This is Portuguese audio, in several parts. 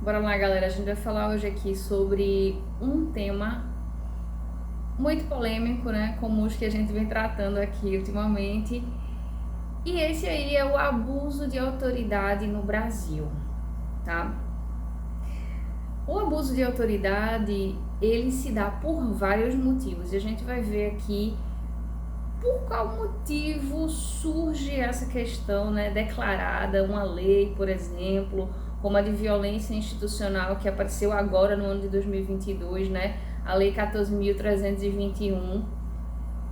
Bora lá, galera. A gente vai falar hoje aqui sobre um tema muito polêmico, né? Como os que a gente vem tratando aqui ultimamente. E esse aí é o abuso de autoridade no Brasil, tá? O abuso de autoridade, ele se dá por vários motivos. E a gente vai ver aqui por qual motivo surge essa questão, né, declarada, uma lei, por exemplo, como a de violência institucional que apareceu agora no ano de 2022, né, a Lei 14.321.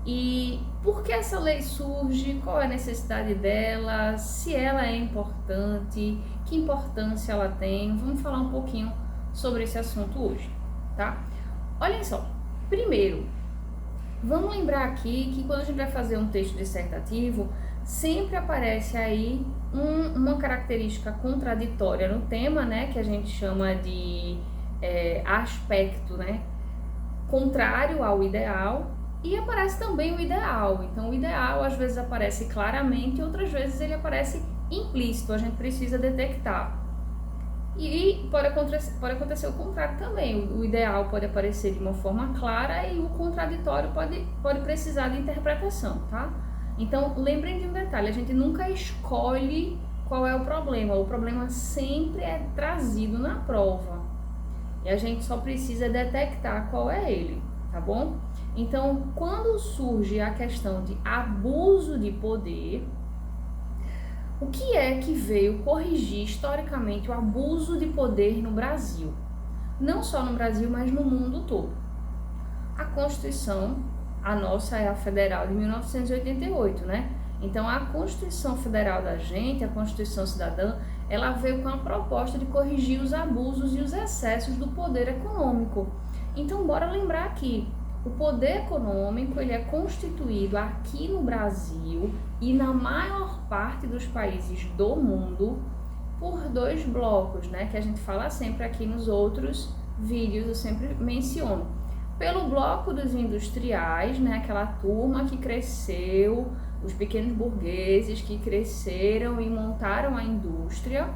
E por que essa lei surge, qual é a necessidade dela, se ela é importante, que importância ela tem. Vamos falar um pouquinho sobre esse assunto hoje, tá? Olhem só, primeiro, vamos lembrar aqui que quando a gente vai fazer um texto dissertativo, sempre aparece aí uma característica contraditória no tema, né, que a gente chama de aspecto, né, contrário ao ideal, e aparece também o ideal. Então, o ideal às vezes aparece claramente, outras vezes ele aparece implícito, a gente precisa detectar. E pode acontecer o contrário também. O ideal pode aparecer de uma forma clara e o contraditório pode precisar de interpretação, tá? Então, lembrem de um detalhe, a gente nunca escolhe qual é o problema sempre é trazido na prova. E a gente só precisa detectar qual é ele, tá bom? Então, quando surge a questão de abuso de poder, o que é que veio corrigir historicamente o abuso de poder no Brasil? Não só no Brasil, mas no mundo todo. A Constituição, a nossa é a Federal de 1988, né? Então, a Constituição Federal da gente, a Constituição Cidadã, ela veio com a proposta de corrigir os abusos e os excessos do poder econômico. Então, bora lembrar aqui, o poder econômico ele é constituído aqui no Brasil e na maior parte dos países do mundo por dois blocos, né? Que a gente fala sempre aqui nos outros vídeos, eu sempre menciono. Pelo bloco dos industriais, né? Aquela turma que cresceu, os pequenos burgueses que cresceram e montaram a indústria.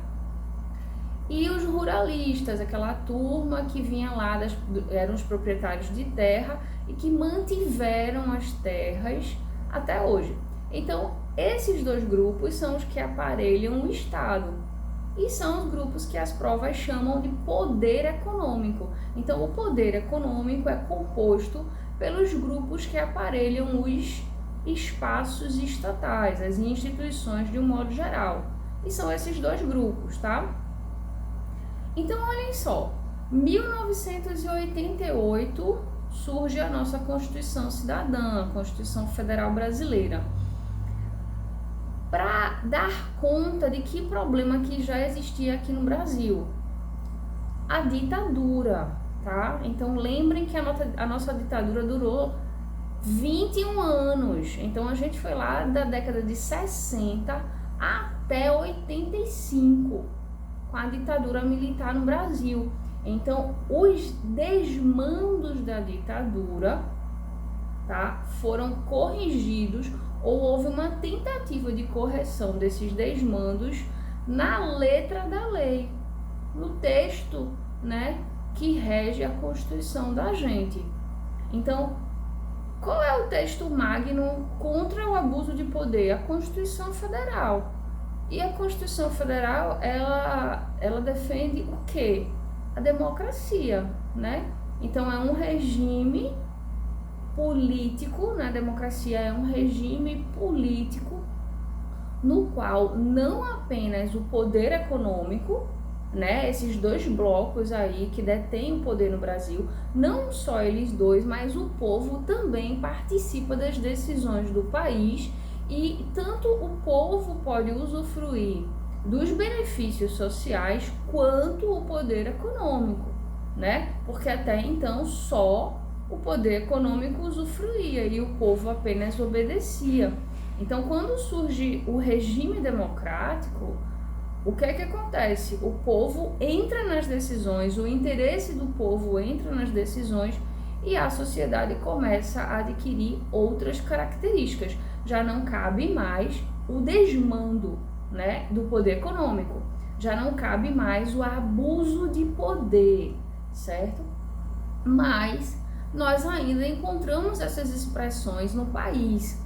E os ruralistas, aquela turma que vinha lá, eram os proprietários de terra e que mantiveram as terras até hoje. Então, esses dois grupos são os que aparelham o Estado e são os grupos que as provas chamam de poder econômico. Então, o poder econômico é composto pelos grupos que aparelham os espaços estatais, as instituições de um modo geral. E são esses dois grupos, tá? Então, olhem só, 1988 surge a nossa Constituição Cidadã, a Constituição Federal Brasileira, para dar conta de que problema que já existia aqui no Brasil, a ditadura, tá? Então, lembrem que a nossa ditadura durou 21 anos, então a gente foi lá da década de 60 até 85, com a ditadura militar no Brasil. Então, os desmandos da ditadura, tá, foram corrigidos, ou houve uma tentativa de correção desses desmandos na letra da lei, no texto, né, que rege a Constituição da gente. Então, qual é o texto magno contra o abuso de poder? A Constituição Federal. E a Constituição Federal, ela defende o quê? A democracia, né? Então, é um regime político, né? A democracia é um regime político no qual não apenas o poder econômico, né? Esses dois blocos aí que detêm o poder no Brasil, não só eles dois, mas o povo também participa das decisões do país. E tanto o povo pode usufruir dos benefícios sociais quanto o poder econômico, né? Porque até então só o poder econômico usufruía e o povo apenas obedecia. Então, quando surge o regime democrático, o que é que acontece? O povo entra nas decisões, o interesse do povo entra nas decisões e a sociedade começa a adquirir outras características. Já não cabe mais o desmando, né, do poder econômico. já não cabe mais o abuso de poder, certo? Mas nós ainda encontramos essas expressões no país.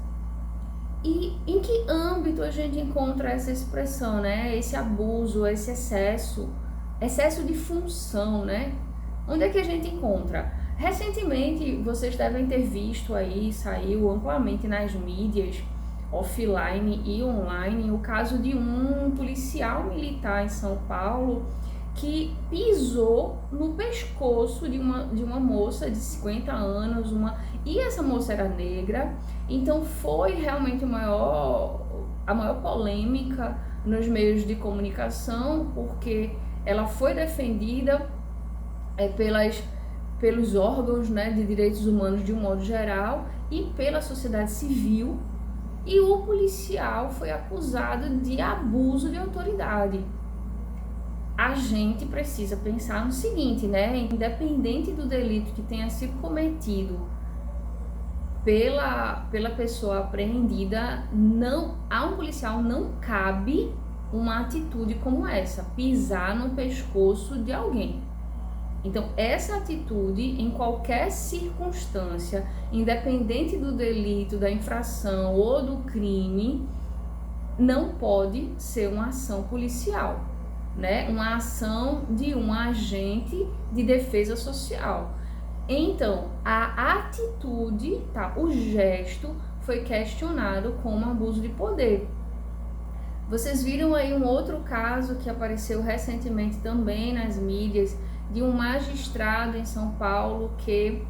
E em que âmbito a gente encontra essa expressão, né? Esse abuso, esse excesso de função, né? Onde é que a gente encontra? Recentemente, vocês devem ter visto aí, saiu amplamente nas mídias, offline e online, o caso de um policial militar em São Paulo que pisou no pescoço de uma moça de 50 anos, e essa moça era negra, então foi realmente a maior polêmica nos meios de comunicação, porque ela foi defendida pelos órgãos, né, de direitos humanos de um modo geral e pela sociedade civil, e o policial foi acusado de abuso de autoridade. A gente precisa pensar no seguinte, né? Independente do delito que tenha sido cometido pela pessoa apreendida, a um policial não cabe uma atitude como essa, pisar no pescoço de alguém. Então, essa atitude, em qualquer circunstância, independente do delito, da infração ou do crime, não pode ser uma ação policial, né? Uma ação de um agente de defesa social. Então, a atitude, tá? O gesto foi questionado como abuso de poder. Vocês viram aí um outro caso que apareceu recentemente também nas mídias, de um magistrado em São Paulo que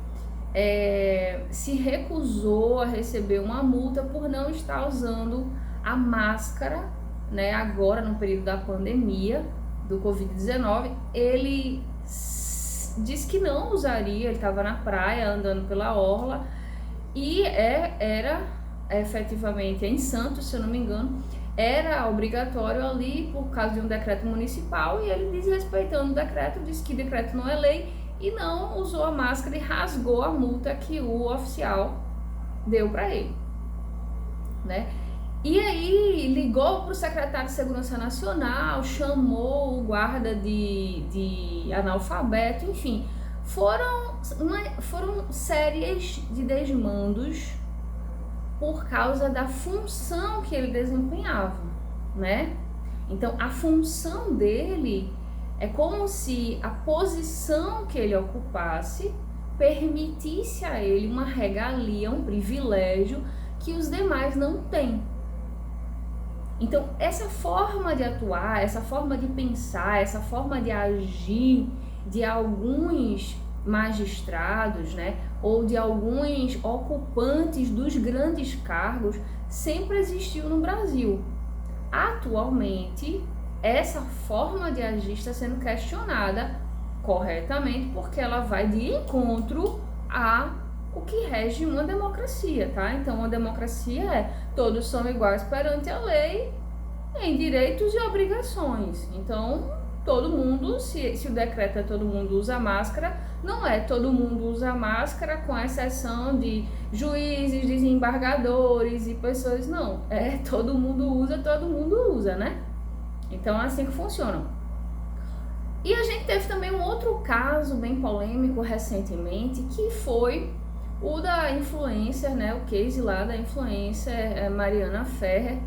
se recusou a receber uma multa por não estar usando a máscara, né? Agora, no período da pandemia do Covid-19, ele disse que não usaria, ele estava na praia, andando pela orla, e era efetivamente em Santos, se eu não me engano, era obrigatório ali por causa de um decreto municipal, e ele, desrespeitando o decreto, disse que decreto não é lei e não usou a máscara e rasgou a multa que o oficial deu para ele, né? E aí ligou para o secretário de Segurança Nacional, chamou o guarda de analfabeto, enfim, foram séries de desmandos por causa da função que ele desempenhava, né? Então, a função dele é como se a posição que ele ocupasse permitisse a ele uma regalia, um privilégio que os demais não têm. Então, essa forma de atuar, essa forma de pensar, essa forma de agir de alguns magistrados, né, ou de alguns ocupantes dos grandes cargos, sempre existiu no Brasil. Atualmente, essa forma de agir está sendo questionada corretamente, porque ela vai de encontro a o que rege uma democracia, tá? Então, uma democracia é todos são iguais perante a lei em direitos e obrigações. Então, todo mundo, se o decreto é todo mundo usa máscara, não é todo mundo usa máscara, com exceção de juízes, desembargadores e pessoas, não. É todo mundo usa, né? Então, é assim que funciona. E a gente teve também um outro caso bem polêmico recentemente, que foi o da influencer, né? O case lá da influencer Mariana Ferrer,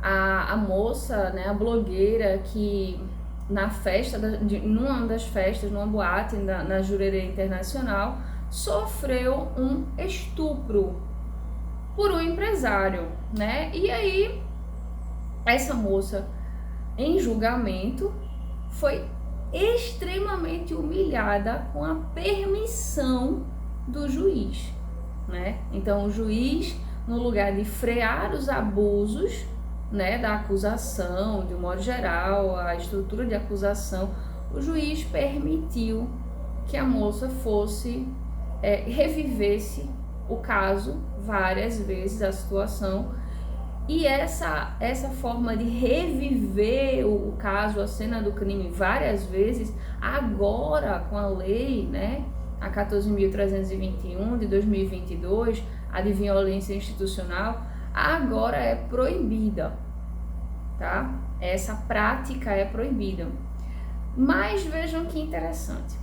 a moça, né? A blogueira que na festa, numa das festas, numa boate na Jurerê Internacional, sofreu um estupro por um empresário, né? E aí, essa moça, em julgamento, foi extremamente humilhada com a permissão do juiz, né? Então, o juiz, no lugar de frear os abusos, né, da acusação, de um modo geral, a estrutura de acusação, o juiz permitiu que a moça revivesse o caso várias vezes, a situação, e essa forma de reviver o caso, a cena do crime várias vezes, agora com a lei, né, a 14.321 de 2022, a de violência institucional, agora é proibida, tá? essa prática é proibida. Mas vejam que interessante.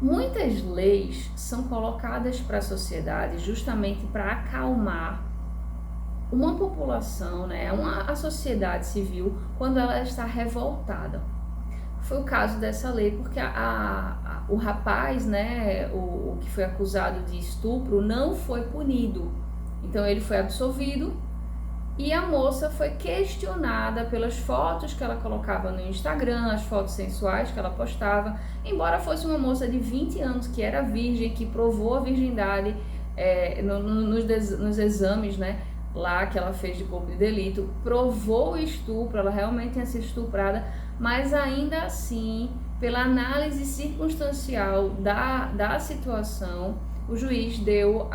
Muitas leis são colocadas para a sociedade justamente para acalmar uma população, né, a sociedade civil, quando ela está revoltada. Foi o caso dessa lei, porque o rapaz, né, o que foi acusado de estupro, não foi punido. Então ele foi absolvido e a moça foi questionada pelas fotos que ela colocava no Instagram, as fotos sensuais que ela postava, embora fosse uma moça de 20 anos que era virgem, que provou a virgindade nos exames, né, lá que ela fez de corpo de delito, provou o estupro, ela realmente tinha sido estuprada, mas ainda assim, pela análise circunstancial da situação, o juiz deu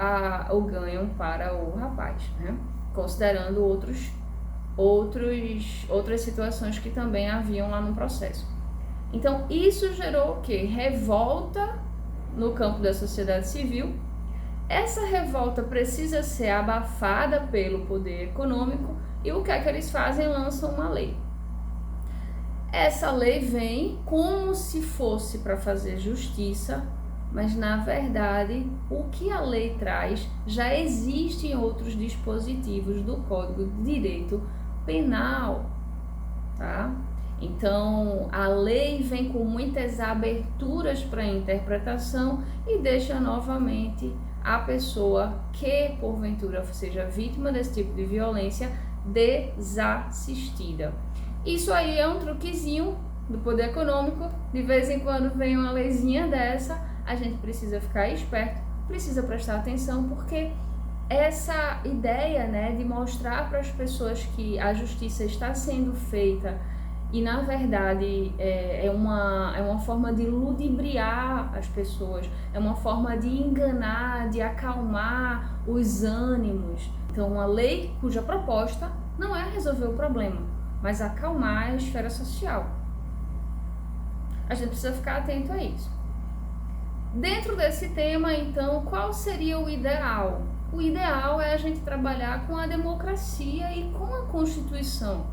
o ganho para o rapaz, né? Considerando outras situações que também haviam lá no processo. Então, isso gerou o quê? Revolta no campo da sociedade civil. Essa revolta precisa ser abafada pelo poder econômico e o que é que eles fazem? Lançam uma lei. Essa lei vem como se fosse para fazer justiça, mas na verdade o que a lei traz já existe em outros dispositivos do Código de Direito Penal, tá? Então a lei vem com muitas aberturas para interpretação e deixa novamente a pessoa que porventura seja vítima desse tipo de violência desassistida. Isso aí é um truquezinho do poder econômico. De vez em quando vem uma leizinha dessa, a gente precisa ficar esperto, precisa prestar atenção, porque essa ideia, né, de mostrar para as pessoas que a justiça está sendo feita e na verdade é uma forma de ludibriar as pessoas, é uma forma de enganar, de acalmar os ânimos. Então, uma lei cuja proposta não é resolver o problema, mas acalmar a esfera social. A gente precisa ficar atento a isso. Dentro desse tema, então, qual seria o ideal? O ideal é a gente trabalhar com a democracia e com a Constituição,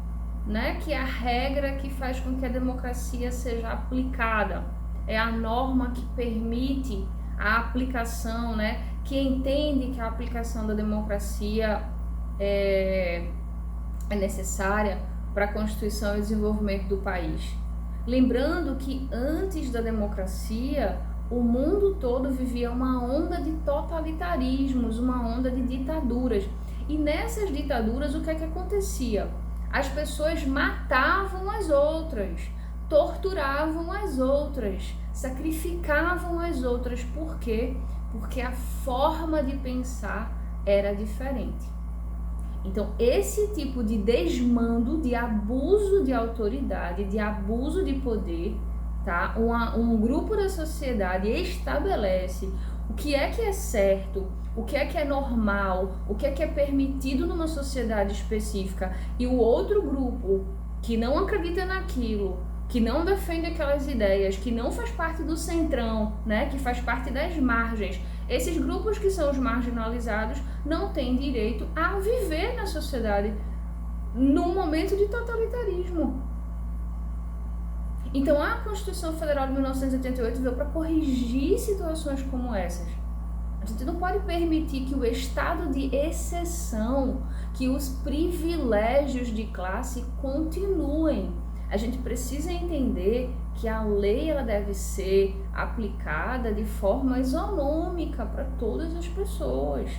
né? Que é a regra que faz com que a democracia seja aplicada. É a norma que permite a aplicação, né? Que entende que a aplicação da democracia é necessária para a constituição e desenvolvimento do país. Lembrando que antes da democracia, o mundo todo vivia uma onda de totalitarismos, uma onda de ditaduras. E nessas ditaduras, o que é que acontecia? As pessoas matavam as outras, torturavam as outras, sacrificavam as outras. Por quê? Porque a forma de pensar era diferente. Então, esse tipo de desmando, de abuso de autoridade, de abuso de poder, tá? Um grupo da sociedade estabelece o que é certo, o que é normal, o que é permitido numa sociedade específica, e o outro grupo que não acredita naquilo, que não defende aquelas ideias, que não faz parte do centrão, né? Que faz parte das margens. Esses grupos que são os marginalizados não têm direito a viver na sociedade num momento de totalitarismo. Então, a Constituição Federal de 1988 veio para corrigir situações como essas. A gente não pode permitir que o estado de exceção, que os privilégios de classe continuem. A gente precisa entender que a lei ela deve ser aplicada de forma isonômica para todas as pessoas,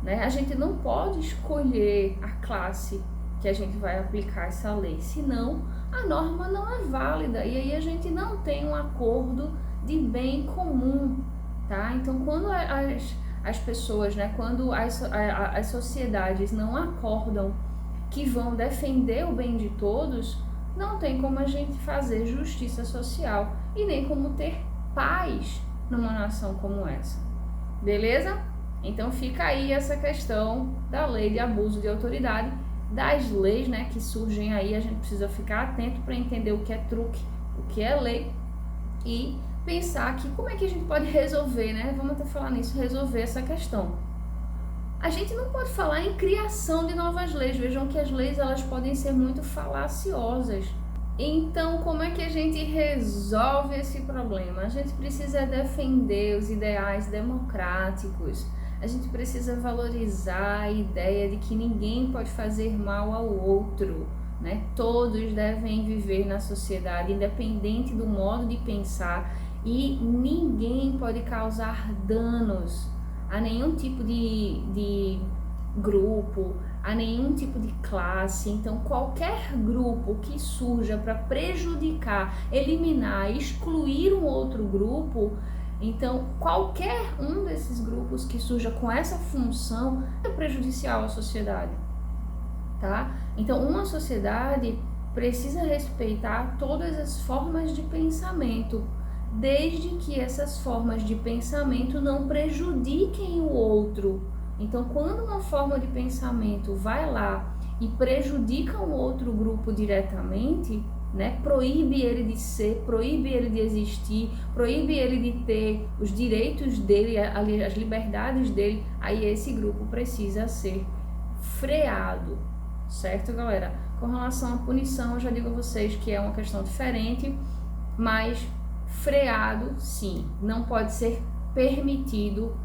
né? A gente não pode escolher a classe que a gente vai aplicar essa lei, senão a norma não é válida e aí a gente não tem um acordo de bem comum, tá? Então, quando as pessoas, né, quando as sociedades não acordam que vão defender o bem de todos, não tem como a gente fazer justiça social e nem como ter paz numa nação como essa. Beleza? Então fica aí essa questão da lei de abuso de autoridade, das leis, né, que surgem aí. A gente precisa ficar atento para entender o que é truque, o que é lei e pensar que como é que a gente pode resolver, né? Vamos até falar nisso, resolver essa questão. A gente não pode falar em criação de novas leis. Vejam que as leis elas podem ser muito falaciosas. Então, como é que a gente resolve esse problema? A gente precisa defender os ideais democráticos. A gente precisa valorizar a ideia de que ninguém pode fazer mal ao outro, né? Todos devem viver na sociedade, independente do modo de pensar, e ninguém pode causar danos a nenhum tipo de grupo, a nenhum tipo de classe. Então, qualquer grupo que surja para prejudicar, eliminar, excluir um outro grupo, então qualquer um desses grupos que surja com essa função é prejudicial à sociedade, tá? Então, uma sociedade precisa respeitar todas as formas de pensamento, desde que essas formas de pensamento não prejudiquem o outro. Então, quando uma forma de pensamento vai lá e prejudica um outro grupo diretamente, né, proíbe ele de ser, proíbe ele de existir, proíbe ele de ter os direitos dele, as liberdades dele, aí esse grupo precisa ser freado, certo, galera? Com relação à punição, eu já digo a vocês que é uma questão diferente, mas freado, sim, não pode ser permitido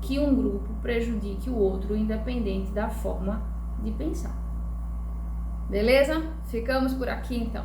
que um grupo prejudique o outro, independente da forma de pensar. Beleza? Ficamos por aqui então.